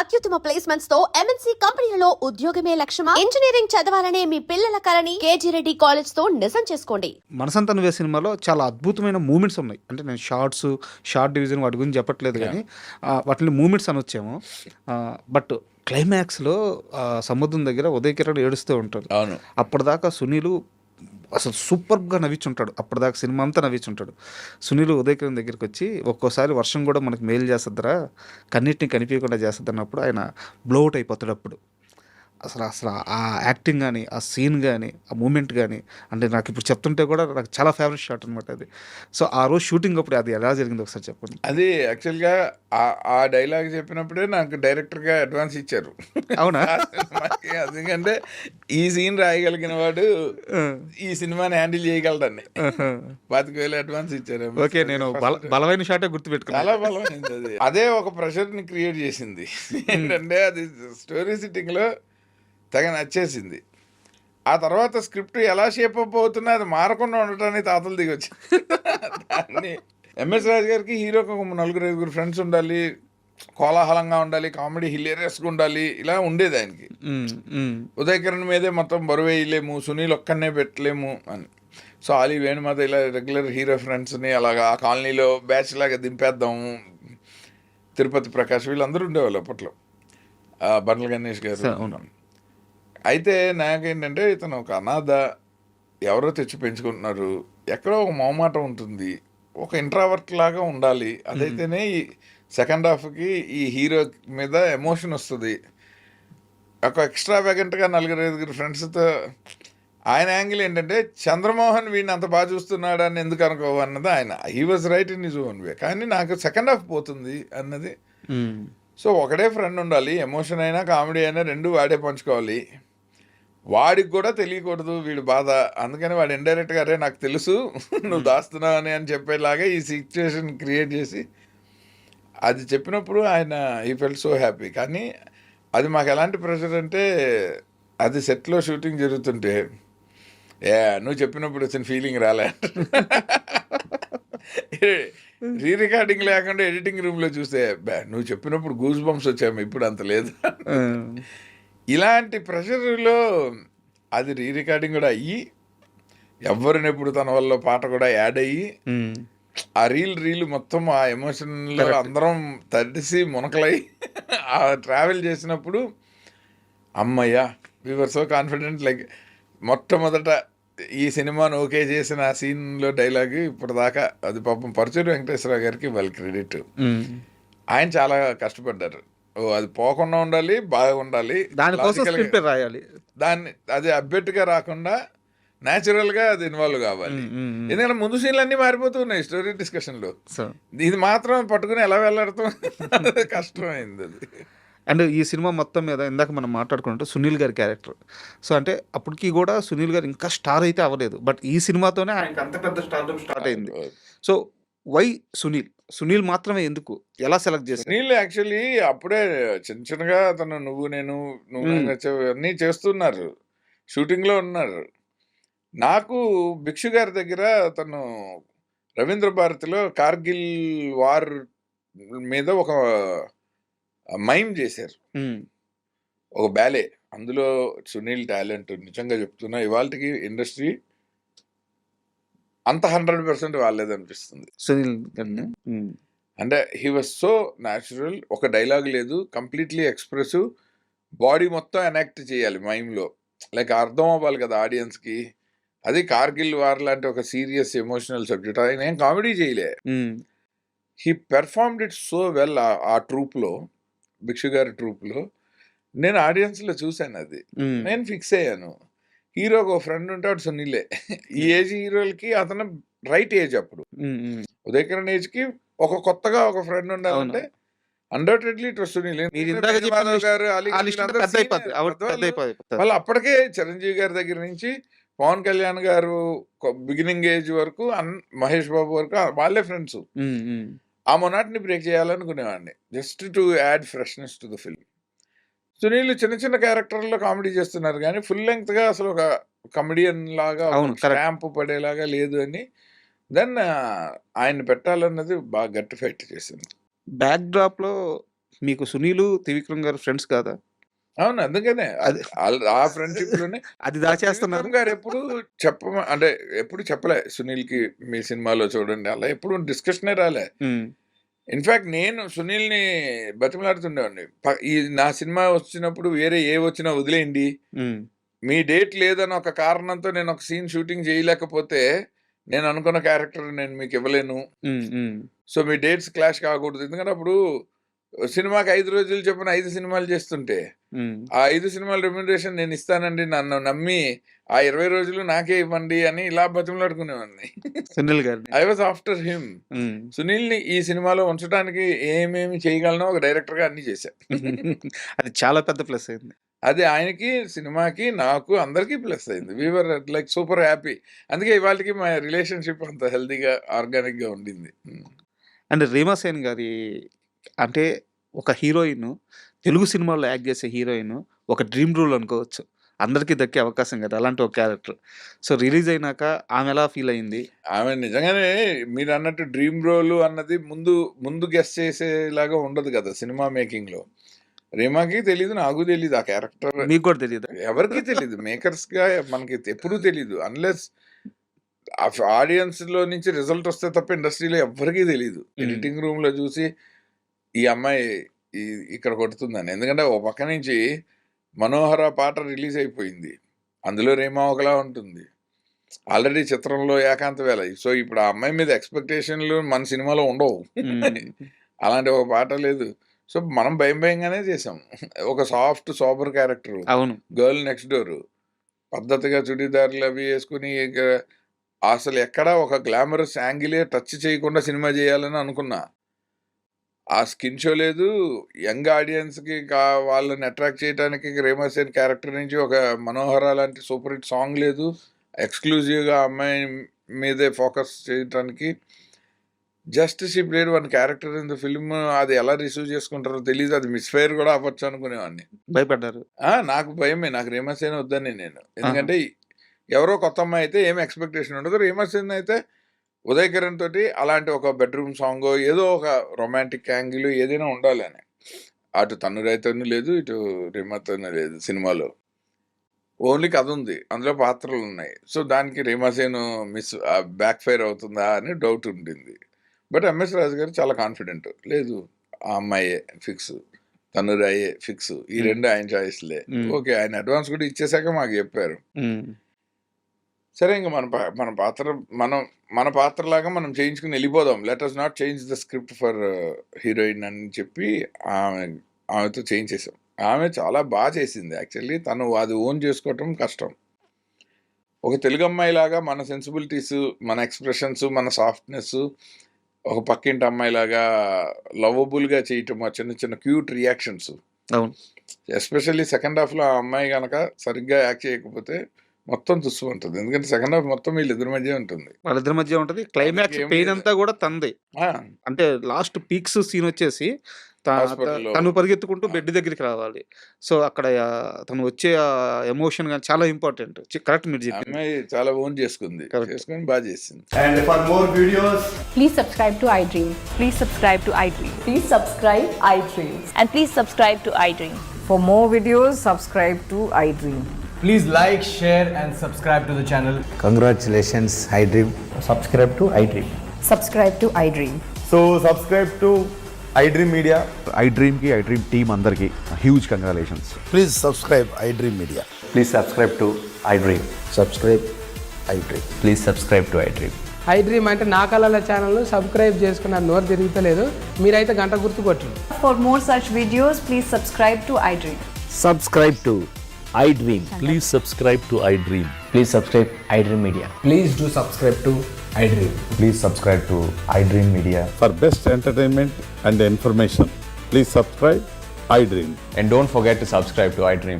అత్యుత్తమ ప్లేస్మెంట్స్ తో ఎంఎన్సీ కంపెనీలలో ఉద్యోగమే లక్ష్యమా? ఇంజనీరింగ్ చదవాలనే మీ పిల్లల కలని కేజీ రెడ్డి కాలేజ్ తో నిజం చేసుకోండి. మనసంతా నువ్వే సినిమాలో చాలా అద్భుతమైన మూమెంట్స్ ఉన్నాయి. అంటే నేను షార్ట్ డివిజన్ వాటి గురించి చెప్పట్లేదు కానీ వాటిని మూమెంట్స్ అనొచ్చేమో. బట్ క్లైమాక్స్లో సముద్రం దగ్గర ఉదయ్ కిరణ్ ఏడుస్తూ ఉంటాడు. అవును. అప్పటిదాకా సునీలు అసలు సూపర్గా నవ్వించుంటాడు. అప్పటిదాకా సినిమా అంతా నవ్వించుంటాడు. సునీల్ ఉదయ్ కిరణ్ దగ్గరికి వచ్చి ఒక్కోసారి వర్షం కూడా మనకు మేలు చేస్తుందిరా, కన్నిటిని కనిపించకుండా చేస్తుంది అన్నప్పుడు ఆయన బ్లోఅవుట్ అయిపోతాడు. అప్పుడు అసలు అసలు ఆ యాక్టింగ్ కానీ, ఆ సీన్ కానీ, ఆ మూమెంట్ కానీ, అంటే నాకు ఇప్పుడు చెప్తుంటే కూడా నాకు చాలా ఫేవరెట్ షాట్ అనమాట అది. సో ఆ రోజు షూటింగ్ అప్పుడు అది ఎలా జరిగింది ఒకసారి చెప్పండి. అది యాక్చువల్గా ఆ డైలాగ్ చెప్పినప్పుడే నాకు డైరెక్టర్గా అడ్వాన్స్ ఇచ్చారు. అవునా? ఎందుకంటే ఈ సీన్ రాయగలిగిన వాడు ఈ సినిమాని హ్యాండిల్ చేయగలడని 25,000 అడ్వాన్స్ ఇచ్చారు. ఓకే, నేను బలమైన షాటే గుర్తుపెట్టుకున్నాను. చాలా బలమైనది అది. అదే ఒక ప్రెషర్ని క్రియేట్ చేసింది. ఏంటంటే అది స్టోరీ సిట్టింగ్లో తెగ నచ్చేసింది. ఆ తర్వాత స్క్రిప్ట్ ఎలా షేప్ అప్ అవుతున్నా అది మారకుండా ఉండటానికి తాతలు దిగొచ్చు. దాన్ని ఎంఎస్ రాజు గారికి హీరోకి ఒక 4-5 ఫ్రెండ్స్ ఉండాలి, కోలాహలంగా ఉండాలి, కామెడీ హిలేరియస్గా ఉండాలి, ఇలా ఉండేది ఆయనకి. ఉదయ్ కిరణ్ మీదే మొత్తం బరువు వేయలేము, సునీల్ ఒక్కనే పెట్టలేము అని. సో ఆలీ వేణుమాత ఇలా రెగ్యులర్ హీరో ఫ్రెండ్స్ని అలాగా ఆ కాలనీలో బ్యాచ్ లాగా దింపేద్దాము. తిరుపతి ప్రకాష్ వీళ్ళందరూ ఉండేవాళ్ళు అప్పట్లో, బండ్ల గణేష్ గారు. అయితే నాకేంటంటే ఇతను ఒక అనాథ, ఎవరో తెచ్చి పెంచుకుంటున్నారు, ఎక్కడో ఒక మొహమాటం ఉంటుంది, ఒక ఇంట్రావర్ట్ లాగా ఉండాలి. అదైతేనే ఈ సెకండ్ హాఫ్కి ఈ హీరో మీద ఎమోషన్ వస్తుంది. ఒక ఎక్స్ట్రా వ్యాగెంట్గా 4-5 ఫ్రెండ్స్తో ఆయన యాంగిల్ ఏంటంటే చంద్రమోహన్ వీడిని అంత బాగా చూస్తున్నాడు అని ఎందుకు అనుకోవన్నది ఆయన. He was right in his own way. కానీ నాకు సెకండ్ హాఫ్ పోతుంది అన్నది. సో ఒకడే ఫ్రెండ్ ఉండాలి, ఎమోషన్ అయినా కామెడీ అయినా రెండు వాడే పంచుకోవాలి. వాడికి కూడా తెలియకూడదు వీడి బాధ. అందుకని వాడు ఇండైరెక్ట్గా అరే నాకు తెలుసు నువ్వు దాస్తున్నావు అని చెప్పేలాగా ఈ సిచ్యువేషన్ క్రియేట్ చేసి అది చెప్పినప్పుడు ఆయన ఈ ఫెల్ట్ సో హ్యాపీ. కానీ అది మాకు ఎలాంటి ప్రెషర్ అంటే, అది సెట్లో షూటింగ్ జరుగుతుంటే నువ్వు చెప్పినప్పుడు వచ్చిన ఫీలింగ్ రాలే. రీ రికార్డింగ్ లేకుండా ఎడిటింగ్ రూమ్లో చూస్తే నువ్వు చెప్పినప్పుడు గూస్ బంప్స్ వచ్చాము, ఇప్పుడు అంత లేదు. ఇలాంటి ప్రెషర్లో అది రీ రికార్డింగ్ కూడా అయ్యి, ఎవరినెప్పుడు తన వల్ల పాట కూడా యాడ్ అయ్యి, ఆ రీల్ మొత్తం ఆ ఎమోషన్లో అందరం తడిసి మునకలై ఆ ట్రావెల్ చేసినప్పుడు అమ్మయ్యా వి వర్ సో కాన్ఫిడెంట్. లైక్ మొట్టమొదట ఈ సినిమాను ఓకే చేసిన ఆ సీన్లో డైలాగ్ ఇప్పటిదాకా అది పాపం పరుచూరి వెంకటేశ్వరరావు గారికి వాళ్ళ క్రెడిట్. ఆయన చాలా కష్టపడ్డారు. అది పోకుండా ఉండాలి, బాగా ఉండాలి, దాన్ని అది అబ్బెట్టుగా రాకుండా న్యాచురల్గా అది ఇన్వాల్వ్ కావాలి. ఎందుకంటే ముందు సీన్లు అన్నీ మారిపోతున్నాయి స్టోరీ డిస్కషన్లో. ఇది మాత్రం పట్టుకుని ఎలా వెళ్ళాడుతాం, కష్టమైంది అది. అండ్ ఈ సినిమా మొత్తం మీద ఇందాక మనం మాట్లాడుకుంటే సునీల్ గారి క్యారెక్టర్. సో అంటే అప్పటికి కూడా సునీల్ గారు ఇంకా స్టార్ అయితే అవ్వలేదు, బట్ ఈ సినిమాతోనే ఆయనకి అంత పెద్ద స్టార్ట్ అయింది. సో వై సునీల్ మాత్రమే ఎందుకు, ఎలా సెలెక్ట్ చేశారు? సునీల్ యాక్చువల్లీ అప్పుడే చిన్నగా తను నువ్వు నేను అన్నీ చేస్తున్నారు, షూటింగ్లో ఉన్నారు. నాకు భిక్షు గారి దగ్గర తను రవీంద్ర భారతిలో కార్గిల్ వార్ మీద ఒక మైమ్ చేశారు, ఒక బ్యాలే. అందులో సునీల్ టాలెంట్ నిజంగా చెప్తున్నా ఇవాళకి ఇండస్ట్రీ అంత 100% వాళ్ళేదనిపిస్తుంది సునీల్. అంటే హీ వాజ్ సో న్యాచురల్, ఒక డైలాగ్ లేదు, కంప్లీట్లీ ఎక్స్ప్రెసివ్, బాడీ మొత్తం ఎనాక్ట్ చేయాలి మైమ్లో, లైక్ అర్థం అవ్వాలి కదా ఆడియన్స్కి. అది కార్గిల్ వార్ లాంటి ఒక సీరియస్ ఎమోషనల్ సబ్జెక్ట్, ఆయన ఏం కామెడీ చేయలే. He performed it so well. ఆ ట్రూప్లో, భిక్షు గారి ట్రూప్లో నేను ఆడియన్స్లో చూశాను. అది నేను ఫిక్స్ అయ్యాను. హీరోకి ఒక ఫ్రెండ్ ఉంటాడు సునీలే. ఈ ఏజ్ హీరోలకి అతను రైట్ ఏజ్. అప్పుడు ఉదయ్ కిరణ్ ఏజ్కి ఒక కొత్తగా ఒక ఫ్రెండ్ ఉండాలంటే అన్డౌటెడ్లీ ఇట్ వాస్ సునీల్. వాళ్ళు అప్పటికే చిరంజీవి గారి దగ్గర నుంచి పవన్ కళ్యాణ్ గారు బిగినింగ్ ఏజ్ వరకు మహేష్ బాబు వరకు వాళ్ళే ఫ్రెండ్స్. ఆ మొనాటిని బ్రేక్ చేయాలనుకునేవాడిని, just to add freshness to the film. Sunil చిన్న క్యారెక్టర్లో కామెడీ చేస్తున్నారు కానీ ఫుల్ లెంగ్త్గా అసలు ఒక కమెడియన్ లాగా స్టాంప్ పడేలాగా లేదు అని దెన్ ఆయన పెట్టాలన్నది బాగా గట్టి ఫైట్ చేసింది. బ్యాక్ డ్రాప్లో మీకు సునీలు, త్రివిక్రమ్ గారు ఫ్రెండ్స్ కాదా? అవును. అందుకనే అది ఆ ఫ్రెండ్‌షిప్‌లోనే అది దాచేస్తున్నారు. త్రివిక్రమ్ గారు ఎప్పుడు అంటే ఎప్పుడు చెప్పలే సునీల్‌కి మీ సినిమాలో చూడండి. అలా ఎప్పుడు డిస్కషనే రాలే. హ్మ్. ఇన్‌ఫాక్ట్ నేను సునీల్‌ని బతిమలాడుతుండేవాడిని. ఈ నా సినిమా వచ్చినప్పుడు వేరే వచ్చినా వదిలేయండి. హ్మ్. మీ డేట్ లేదని ఒక కారణంతో నేను ఒక సీన్ షూటింగ్ చేయలేకపోతే, నేను అనుకున్న క్యారెక్టర్ నేను మీకు ఇవ్వలేను. హ్మ్. హ్మ్. సో, మీ డేట్స్ క్లాష్ కాకూడదు. ఎందుకంటే అప్పుడు సినిమాకి 5 రోజులు చొప్పున 5 సినిమాలు చేస్తుంటే, హ్మ్. ఆ 5 సినిమాల రెమ్యూనరేషన్ నేను ఇస్తానండి. నన్ను నమ్మి ఆ 20 రోజులు నాకే ఇవ్వండి అని ఇలా బతిమలాడుకునేవాడిని. సునీల్ గారిని. I was after him. హ్మ్. సునీల్‌ని ఈ సినిమాలో ఉంచడానికి ఏమేమి చేయగలనో ఒక డైరెక్టర్‌గా అన్నీ చేశా. అది చాలా పెద్ద ప్లస్ అయింది. అది ఆయనకి, సినిమాకి, నాకు అందరికీ ప్లస్ అయింది. వి వర్ లైక్ సూపర్ హ్యాపీ. అందుకే ఇవాల్టికి మా రిలేషన్‌షిప్ అంత హెల్తీగా, ఆర్గానిక్‌గా ఉండింది. అండ్ రీమా సేన్ గారి అంటే ఒక హీరోయిన్ తెలుగు సినిమాల్లో యాక్ట్ చేసే హీరోయిన్ ఒక డ్రీమ్ రోల్ అనుకోవచ్చు. అందరికీ దక్కే అవకాశం కదా! అలాంటి ఒక క్యారెక్టర్. సో, రిలీజ్ అయినాక ఆమె ఎలా ఫీల్ అయింది? ఆమె నిజంగానే మీరన్నట్టు డ్రీమ్ రోల్ అన్నది ముందు గెస్ చేసేలాగా ఉండదు కదా! సినిమా మేకింగ్‌లో. రీమాకి తెలీదు, నాకు తెలీదు ఆ క్యారెక్టర్. మీకు కూడా తెలీదా? ఎవరికీ తెలీదు. మేకర్స్‌గా మనకి ఎప్పుడూ తెలీదు. అన్‌లెస్ ఆడియన్స్‌లో నుంచి రిజల్ట్ వస్తే తప్ప ఇండస్ట్రీలో ఎవ్వరికీ తెలీదు. ఎడిటింగ్ రూమ్‌లో చూసి ఈ అమ్మాయి ఇక్కడ కొడుతుందని. ఎందుకంటే ఒక పక్క నుంచి 'మనోహర' పాట రిలీజ్ అయిపోయింది. అందులో రీమా ఒకలా ఉంటుంది. ఆల్రెడీ చిత్రంలో 'ఏకాంత వేళ'. సో, ఇప్పుడు ఆ అమ్మాయి మీద ఎక్స్‌పెక్టేషన్‌లు మన సినిమాలో ఉండవు. అలాంటి ఒక పాట లేదు. సో, మనం భయంగానే చేసాం. ఒక సాఫ్ట్ సోబర్ క్యారెక్టర్. అవును. Girl next door. పద్ధతిగా చుడీదార్లు అవి వేసుకుని ఇక అసలు ఎక్కడా ఒక గ్లామరస్ యాంగిలే టచ్ చేయకుండా సినిమా చేయాలని అనుకున్నా. ఆ స్కిన్ షో లేదు. యంగ్ ఆడియన్స్‌కి వాళ్ళని అట్రాక్ట్ చేయడానికి రీమా సేన్ క్యారెక్టర్ నుంచి ఒక 'మనోహర' లాంటి సూపర్ హిట్ సాంగ్ లేదు. ఎక్స్‌క్లూజివ్‌గా ఆ అమ్మాయి మీదే ఫోకస్ చేయటానికి. Just she played one character in the film. అది ఎలా రిసీవ్ చేసుకుంటారో తెలీదు. అది మిస్‌ఫైర్ కూడా అవ్వచ్చు అనుకునేవాడిని. భయపడ్డారు. నాకు భయమే. నాకు రీమా సేన్ వద్దని నేను. ఆహా! ఎందుకంటే ఎవరో కొత్త అమ్మాయి అయితే ఏమి ఎక్స్‌పెక్టేషన్ ఉండదు. రీమా సేన్ అయితే ఉదయ్ కిరణ్ తోటి అలాంటి ఒక బెడ్‌రూమ్ సాంగో, ఏదో ఒక రొమాంటిక్ యాంగిల్ ఏదైనా ఉండాలని. అటు తనురైతోను లేదు, ఇటు రీమాతోను లేదు సినిమాలో. ఓన్లీ కథ ఉంది. అందులో పాత్రలున్నాయి. సో, దానికి రీమా సేన్ బ్యాక్ ఫైర్ అవుతుందా అని డౌట్ ఉండింది. బట్ ఎంఎస్ రాజు గారు చాలా కాన్ఫిడెంట్. లేదు ఆ అమ్మాయే ఫిక్స్. తనురాయే ఫిక్స్. ఈ 2 ఆయన చాయిస్‌లే. ఓకే. ఆయన అడ్వాన్స్ కూడా ఇచ్చేసాక మాకు చెప్పారు. సరే ఇంక మన పాత్రలాగా మనం చేయించుకుని వెళ్ళిపోదాం. Let us not change the script for heroine అని చెప్పి ఆమెతో చేయించేసాం. ఆమె చాలా బాగా చేసింది యాక్చువల్లీ. తను అది ఓన్ చేసుకోవటం కష్టం. ఒక తెలుగు అమ్మాయిలాగా మన సెన్సిబిలిటీస్, మన ఎక్స్‌ప్రెషన్స్, మన సాఫ్ట్‌నెస్ ఒక పక్కింటి అమ్మాయిలాగా లవబుల్‌గా చేయటం, ఆ చిన్న చిన్న క్యూట్ రియాక్షన్స్. అవును. ఎస్పెషల్లీ సెకండ్ హాఫ్‌లో ఆ అమ్మాయి గనక సరిగ్గా యాక్ట్ చేయకపోతే మొత్తం తుస్సుమంటది. ఎందుకంటే సెకండ్ హాఫ్ మొత్తం వీళ్ళిద్దరి మధ్యే ఉంటుంది. వాళ్ళిద్దరి మధ్య ఉంటది. క్లైమాక్స్ ఏం పెయిన్ లేదు. అంతా కూడా తనదే. ఆ! అంటే లాస్ట్ పీక్స్ సీన్ వచ్చేసి హాస్పిటల్‌లో తను పరిగెత్తుకుంటూ బెడ్ దగ్గరికి రావాలి. సో, అక్కడ తను వచ్చే ఎమోషన్ గాని చాలా ఇంపార్టెంట్. కరెక్ట్ మీరు చెప్పింది. అమ్మాయి చాలా ఓన్ చేసుకుంది. Correct. చేసుకొని బాగా చేసింది. And for more videos, Please subscribe to iDream. Please subscribe to iDream. Please subscribe iDream. And please subscribe to iDream. For more videos, subscribe to iDream. please like, share, and subscribe to the channel. Congratulations, iDream. subscribe to iDream. Subscribe to iDream. So subscribe to iDream Media. iDream team అందరికి huge congratulations. Please subscribe iDream Media. Please subscribe to iDream. Subscribe iDream. Please subscribe to iDream. iDream అంటే నా కళల ఛానల్ను subscribe చేసుకున్న నోరు తిరుగుతలేదు. మీరైతే గంట గుర్తు కొట్టండి. For more such videos, please subscribe to iDream. Subscribe to iDream. Please subscribe to iDream. Please subscribe iDream Media. Please do subscribe to iDream. Please subscribe to iDream Media. For best entertainment and information, please subscribe iDream. And don't forget to subscribe to iDream.